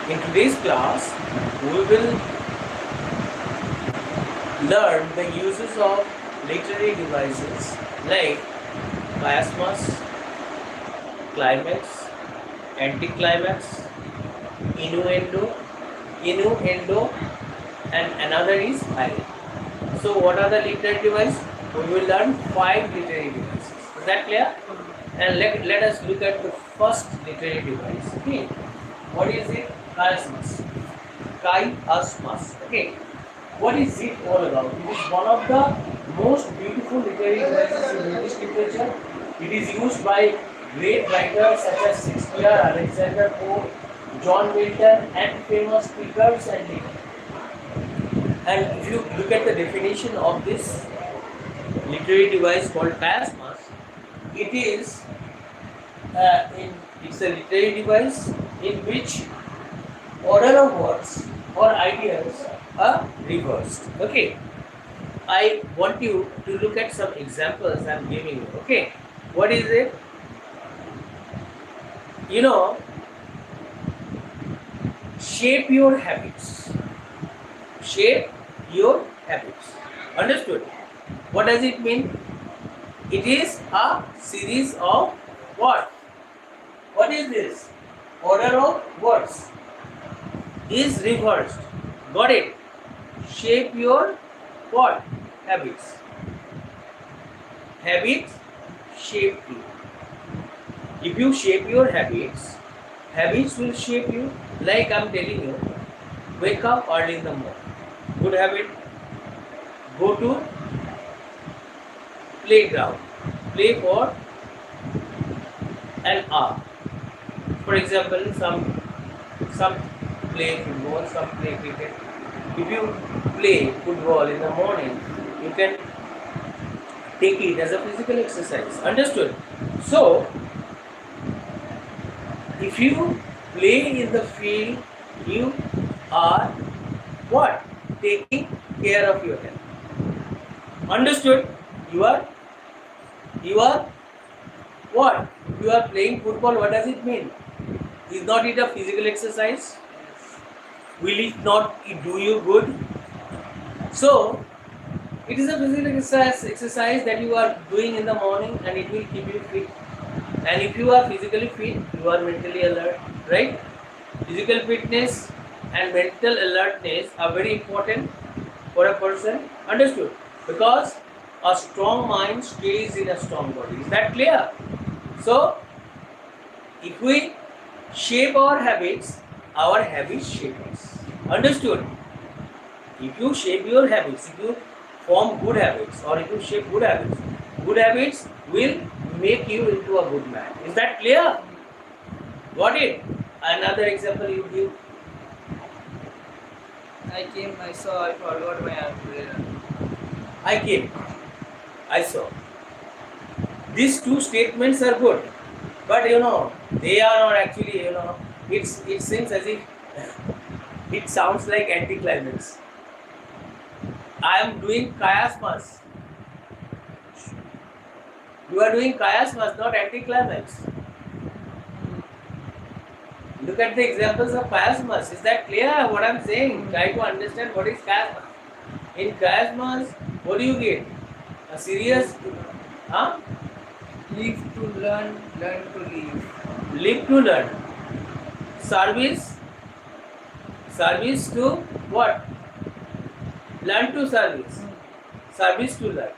In today's class, we will learn the uses of literary devices like chiasmus, climax, anticlimax, innuendo, and another is highlight. So, what are the literary devices? We will learn 5 literary devices. Is that clear? And let us look at the first literary device. Okay, what is it? Chiasmus. Chiasmus. Okay, what is it all about? It is one of the most beautiful literary devices in English literature. It is used by great writers such as Shakespeare, Alexander Pope, John Milton, and famous speakers and leaders. And if you look at the definition of this literary device called chiasmus, it is it's a literary device in which order of words or ideas are reversed. Okay, I want you to look at some examples I'm giving you. Okay, what is it? You know, shape your habits. Shape your habits. Understood? What does it mean? It is a series of what? What is this? Order of words is reversed. Got it? Shape your what? Habits. Habits shape you. If you shape your habits, habits will shape you. Like I'm telling you, wake up early in the morning. Good habit. Go to playground. Play for an hour. For example, some play football, some play cricket. If you play football in the morning, you can take it as a physical exercise. Understood? So, if you play in the field, you are what? Taking care of your health. Understood? You are what? You are playing football. What does it mean? Is not it a physical exercise? Will it not do you good? So, it is a physical exercise that you are doing in the morning, and it will keep you fit. And if you are physically fit, you are mentally alert, right? Physical fitness and mental alertness are very important for a person. Understood? Because a strong mind stays in a strong body. Is that clear? So, if we shape our habits shape us. Understood? If you shape your habits, if you form good habits, or if you shape good habits will make you into a good man. Is that clear? Got it? Another example you give. I saw, I forgot my umbrella. I came, I saw. These two statements are good, but you know, they are not actually, you know, it seems as if it sounds like anticlimax. I am doing chiasmus. You are doing chiasmus, not anticlimax. Look at the examples of chiasmus. Is that clear what I am saying? Try to understand what is chiasmus. In chiasmus, what do you get? A serious, huh? Live to learn, learn to live. Live to learn. Service to what? Learn to service. Service to learn.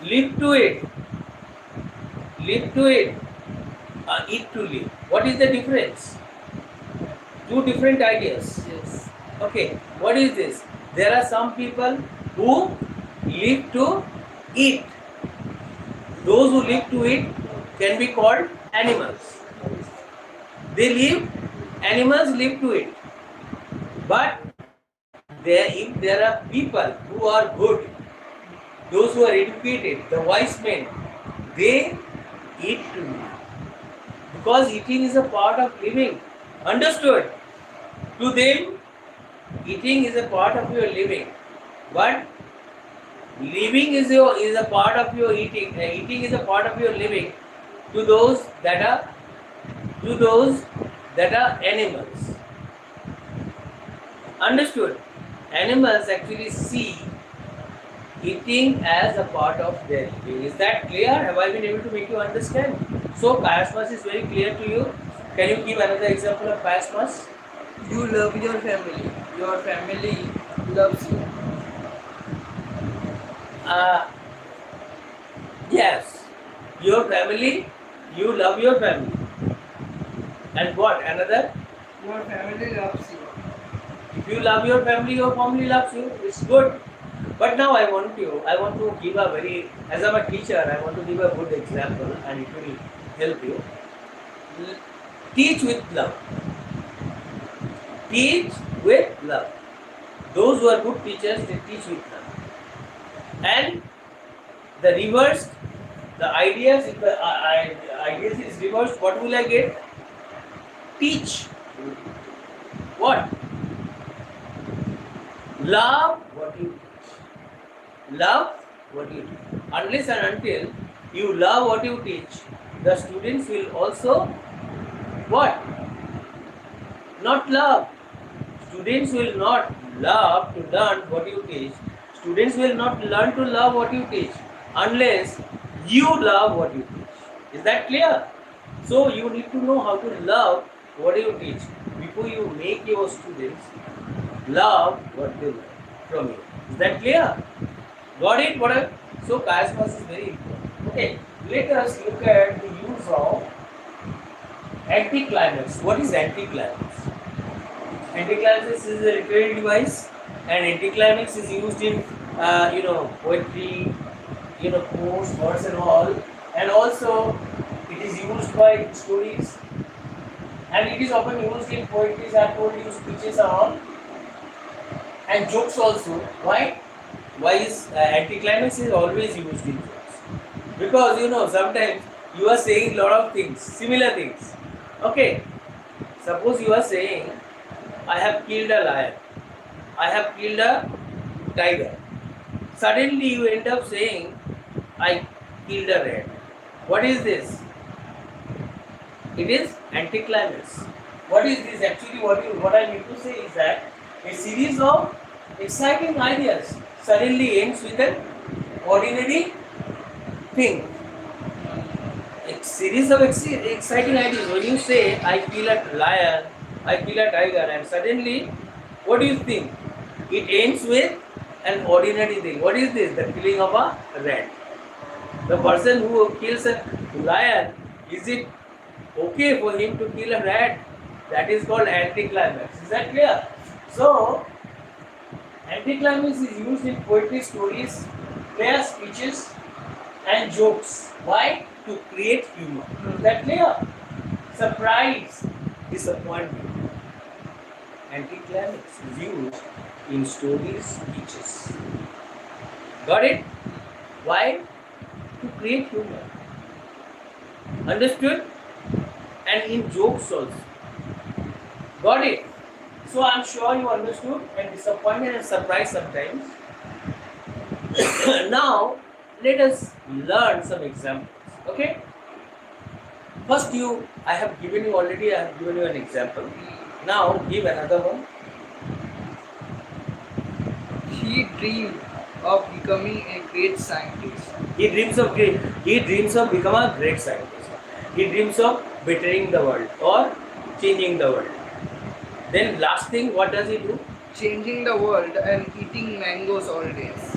Live to it. Live to it. Eat to live. What is the difference? Two different ideas. Yes. Okay, what is this? There are some people who live to eat. Those who live to eat can be called animals. Animals live to eat. But if there are people who are good, those who are educated, the wise men, they eat to live. Because eating is a part of living. Understood? To them, eating is a part of your living. But living is a part of your eating. Eating is a part of your living. To those that are animals. Understood? Animals actually see eating as a part of their living. Is that clear? Have I been able to make you understand? So chiasmus is very clear to you. Can you give another example of chiasmus? You love your family. Your family loves you. Uh, yes. Your family, you love your family. And what? Another? Your family loves you. If you love your family loves you. It's good. But now I want to give a very, as I'm a teacher, I want to give a good example and it will help you. Teach with love. Teach with love. Those who are good teachers, they teach with love. And the reverse, the ideas, if the ideas is reversed, what will I get? Teach. What? Love what you teach. Love what you teach. Unless and until you love what you teach, the students will also what? Not love. Students will not love to learn what you teach. Students will not learn to love what you teach unless you love what you teach. Is that clear? So you need to know how to love what you teach before you make your students love what they learn from you. Is that clear? Got it? So chiasmus is very important. Okay, let us look at the use of anticlimax. What is anticlimax? Anticlimax is a literary device, and anticlimax is used in poetry, poems, words and all, and also it is used by stories, and it is often used in poetry. I told you, speeches and all, and jokes also. Why? Why is anticlimax is always used in jokes? Because sometimes you are saying lot of things, similar things. Okay, suppose you are saying, I have killed a lion, I have killed a tiger. Suddenly you end up saying, I killed a rat. What is this? It is anticlimax. What is this? Actually, what I need to say is that a series of exciting ideas suddenly ends with an ordinary thing. A series of exciting ideas. When you say, I kill a lion, I kill a tiger, and suddenly, what do you think? It ends with an ordinary thing. What is this? The killing of a rat. The person who kills a lion, is it okay for him to kill a rat? That is called anticlimax. Is that clear? So, anticlimax is used in poetry, stories, player speeches, and jokes. Why? To create humor. Is that clear? Surprise, disappointment. Anticlimax is used in stories, speeches. Got it? Why? To create humor. Understood? And in jokes also. Got it? So I'm sure you understood, and disappointment and surprise sometimes. Now let us learn some examples. Okay? First I have given you an example. Now give another one. He dreamed of becoming a great scientist. He dreams of becoming a great scientist. He dreams of bettering the world or changing the world. Then last thing, what does he do? Changing the world and eating mangoes all days.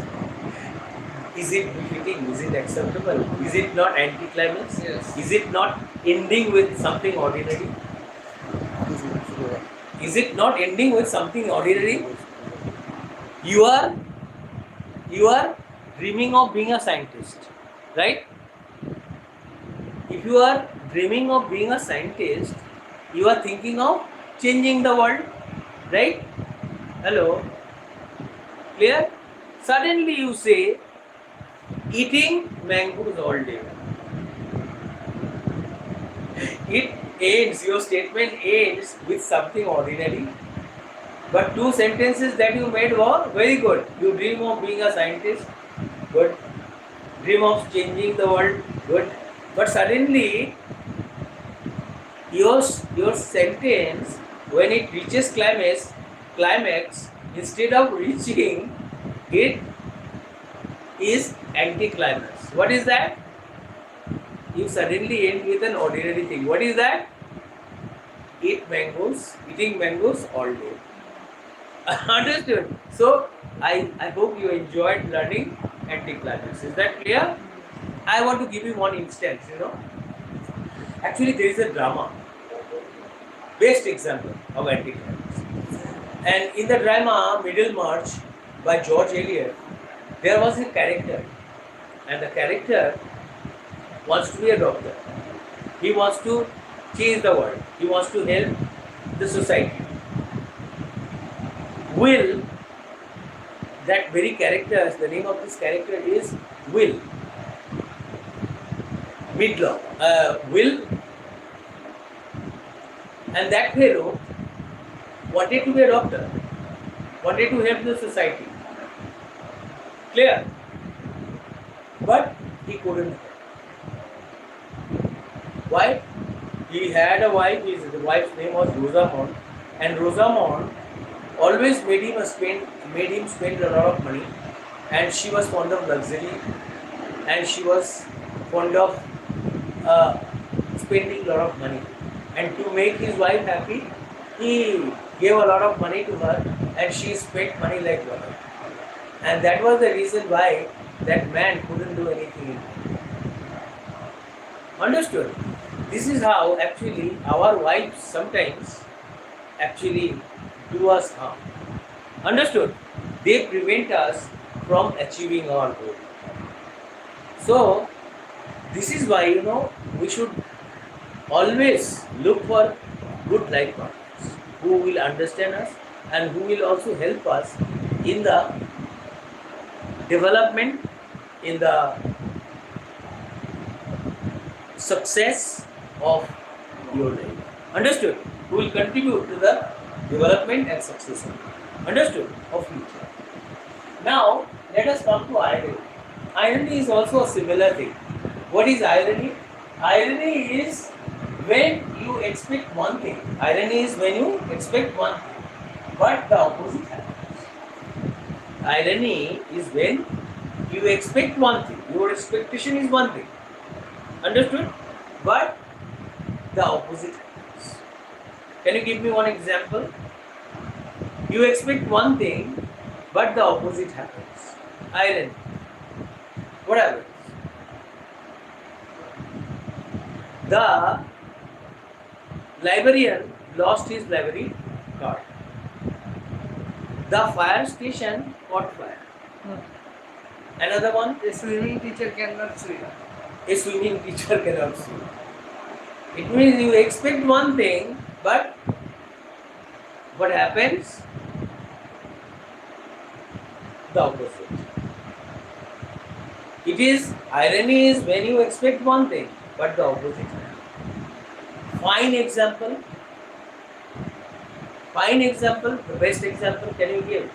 Is it befitting? Is it acceptable? Is it not anticlimax? Yes. Is it not ending with something ordinary? Is it not ending with something ordinary? You are dreaming of being a scientist, right? If you are dreaming of being a scientist, you are thinking of changing the world, right? Hello? Clear? Suddenly you say, eating mangoes all day. Your statement ends with something ordinary. But two sentences that you made were very good. You dream of being a scientist, good. Dream of changing the world, good. But suddenly, your sentence, when it reaches climax, climax, instead of reaching it, is anticlimax. What is that? You suddenly end with an ordinary thing. What is that? Eating mangoes all day. Understood? So, I hope you enjoyed learning anticlimax. Is that clear? I want to give you one instance, Actually, there is a drama, best example of anticlimax. And in the drama Middlemarch by George Eliot, there was a character, and the character wants to be a doctor. He wants to change the world. He wants to help the society. Will, that very character, the name of this character is Will. Will, and that hero wanted to be a doctor, wanted to help the society. Clear? But he couldn't help. Why? He had a wife, his wife's name was Rosamond, and Rosamond always made him spend a lot of money, and she was fond of luxury, and she was fond of spending a lot of money. And to make his wife happy, he gave a lot of money to her, and she spent money like water. And that was the reason why that man couldn't do anything in life. Understood? This is how actually our wives sometimes actually do us harm. Understood? They prevent us from achieving our goal. So, this is why we should always look for good life partners who will understand us and who will also help us in the development, in the success of your life. Understood? Who will contribute to the development and success of life. Understood? Of future. Now, let us come to irony. Irony is also a similar thing. What is irony? Irony is when you expect one thing. Irony is when you expect one thing, but the opposite happens. Irony is when you expect one thing. Your expectation is one thing. Understood? But the opposite happens. Can you give me one example? You expect one thing, but the opposite happens. Irony. What happens? The librarian lost his library card. The fire station caught fire. Another one, A swimming teacher cannot swim. a swimming teacher cannot swim. It means you expect one thing, but what happens? The opposite. It is, irony is when you expect one thing, but the opposite happens. Fine example. Fine example, the best example can you give?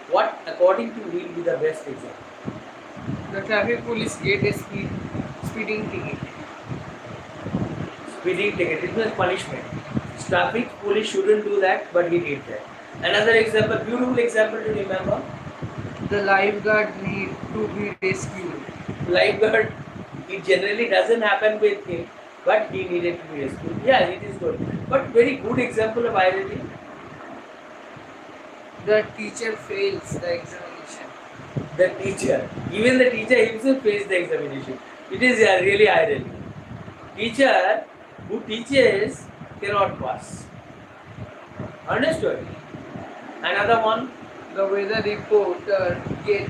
What according to you will be the best example? The traffic police get a speeding ticket. Speeding ticket, it means punishment. Traffic police shouldn't do that, but he did that. Another example, beautiful example to remember. The lifeguard need to be rescued. Lifeguard, it generally doesn't happen with him, but he needed to be rescued. Yeah, it is good. But very good example of irony. The teacher fails the examination. The teacher, even the teacher himself fails the examination. It is really irony. Teacher who teaches cannot pass. Understood? Another one. The weather reporter get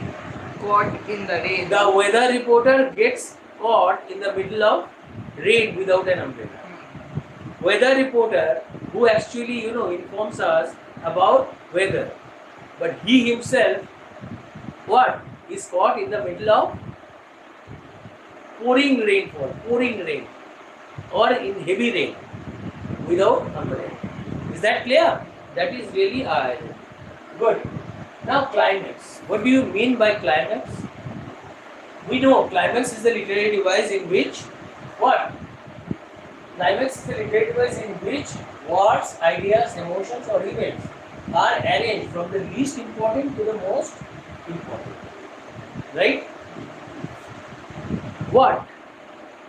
caught in the rain. The weather reporter gets caught in the middle of rain without an umbrella. Weather reporter who actually informs us about weather, but he himself is caught in the middle of pouring rain, or in heavy rain without umbrella. Is that clear? That is really irony. Good. Now climax. What do you mean by climax? We know climax is the literary device in which what? Climax is the literary device in which thoughts, ideas, emotions, or events are arranged from the least important to the most important. Right? What?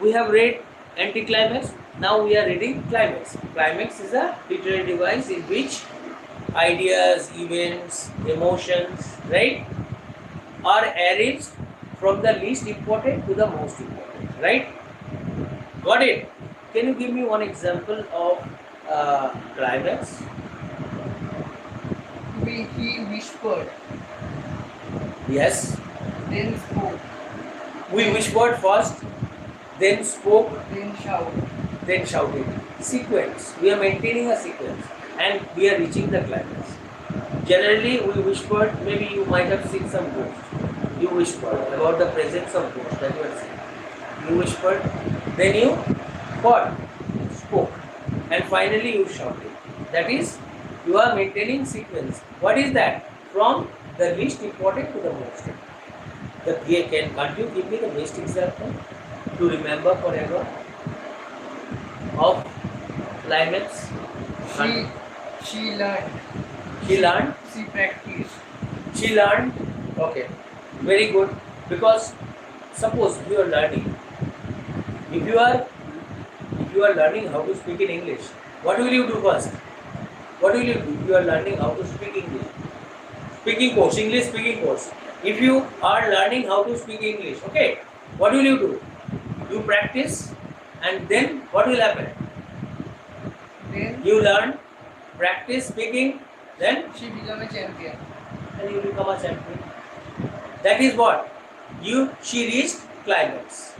We have read anticlimax. Now we are reading climax. Climax is a literary device in which ideas, events, emotions, right, are arranged from the least important to the most important. Right? Got it? Can you give me one example of climax? He whispered, Yes. then spoke, We whispered first, then spoke, then shouted. then shouted. Sequence. We are maintaining a sequence and we are reaching the climax. Generally, we whispered, maybe you might have seen some ghost. You whispered about the presence of ghost that you are seeing. You whispered, then you what? Spoke. And finally you shouted. That is, you are maintaining sequence. What is that? From the least important to the most important. Can't you give me the best example to remember forever of climax? She learned. She learned. She practiced. She learned. Okay, very good. Because suppose you are learning. If you are learning how to speak in English, what will you do first? What will you do? If you are learning how to speak English, speaking course, English speaking course. If you are learning how to speak English, okay, what will you do? You practice, and then what will happen? Then You learn, practice speaking, then she became a champion. and you become a champion. That is what she reached climax.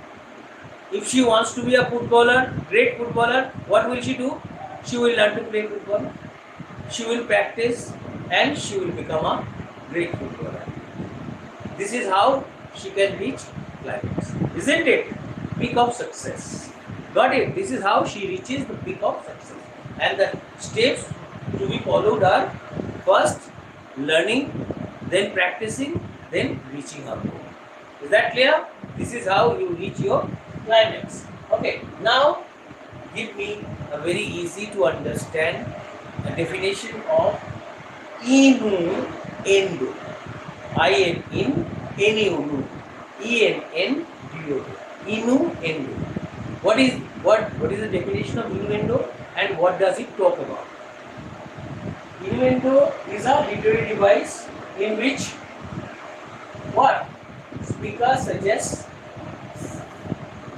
If she wants to be a footballer, great footballer, what will she do? She will learn to play football. She will practice and she will become a great footballer. This is how she can reach climax. Isn't it? Peak of success. Got it? This is how she reaches the peak of success. And the steps to be followed are first learning, then practicing, then reaching her goal. Is that clear? This is how you reach your climax. Okay, now give me a very easy to understand definition of innuendo. Innuendo. E-N-N-D-O. Innuendo. What is the definition of innuendo and what does it talk about? Innuendo is a literary device in which what? Speaker suggests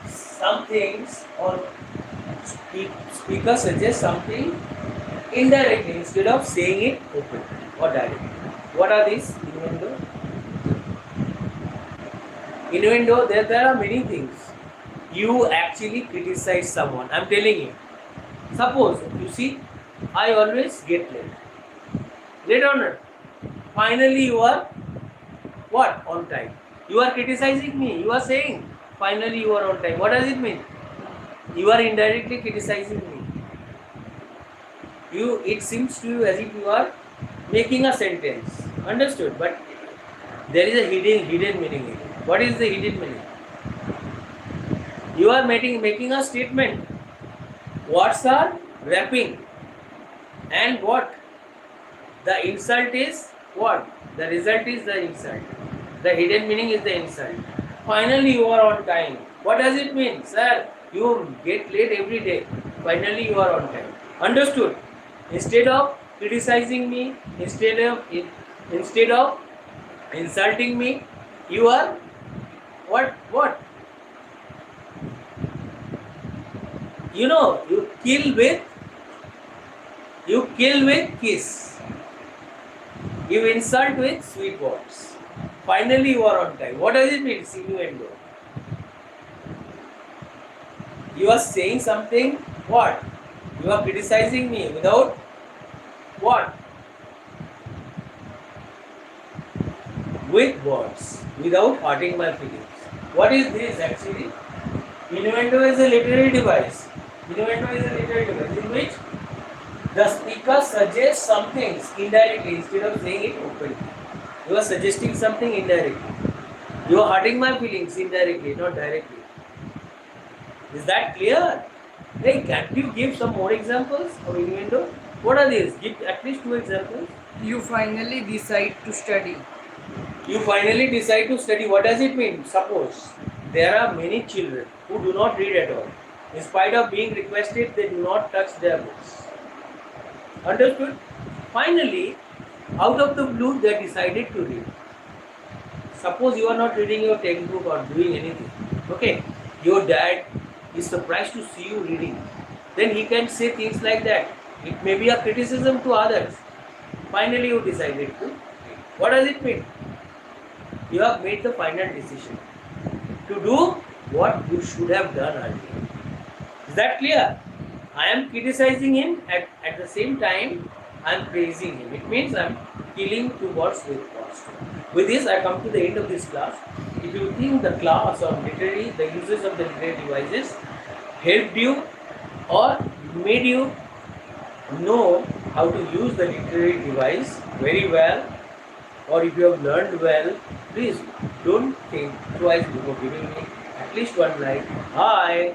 some things or speaker suggests something indirectly instead of saying it openly or directly. What are these innuendo? Innuendo, there are many things. You actually criticize someone. I'm telling you. Suppose, you see, I always get late. Late or not? Finally you are what? On time. You are criticizing me. You are saying, finally you are on time. What does it mean? You are indirectly criticizing me. It seems to you as if you are making a sentence. Understood? But there is a hidden meaning in it. What is the hidden meaning? You are making a statement. Words are wrapping. And what? The insult is what? The result is the insult. The hidden meaning is the insult. Finally you are on time. What does it mean? Sir, you get late every day. Finally you are on time. Understood? Instead of criticizing me, instead of insulting me, you are what? You know, you kill with kiss. You insult with sweet words. Finally you are on time. What does it mean? Innuendo. You are saying something, what? You are criticizing me without what? With words, without hurting my feelings. What is this actually? Innuendo is a literary device. Innuendo is a literary device in which the speaker suggests some things indirectly instead of saying it openly. You are suggesting something indirectly. You are hurting my feelings indirectly, not directly. Is that clear? Hey, can't you give some more examples of innuendo? What are these? Give at least two examples. You finally decide to study. You finally decide to study. What does it mean? Suppose there are many children who do not read at all. In spite of being requested, they do not touch their books. Understood? Finally, out of the blue, they decided to read. Suppose you are not reading your textbook or doing anything. Okay, your dad is surprised to see you reading. Then he can say things like that. It may be a criticism to others. Finally, you decided to read. What does it mean? You have made the final decision to do what you should have done earlier. Is that clear? I am criticizing him at the same time I am praising him. It means I am killing two birds with one stone. With this, I come to the end of this class. If you think the class on the uses of the literary devices helped you or made you know how to use the literary device very well, or if you have learned well, please don't think twice before giving me at least one like. Hi.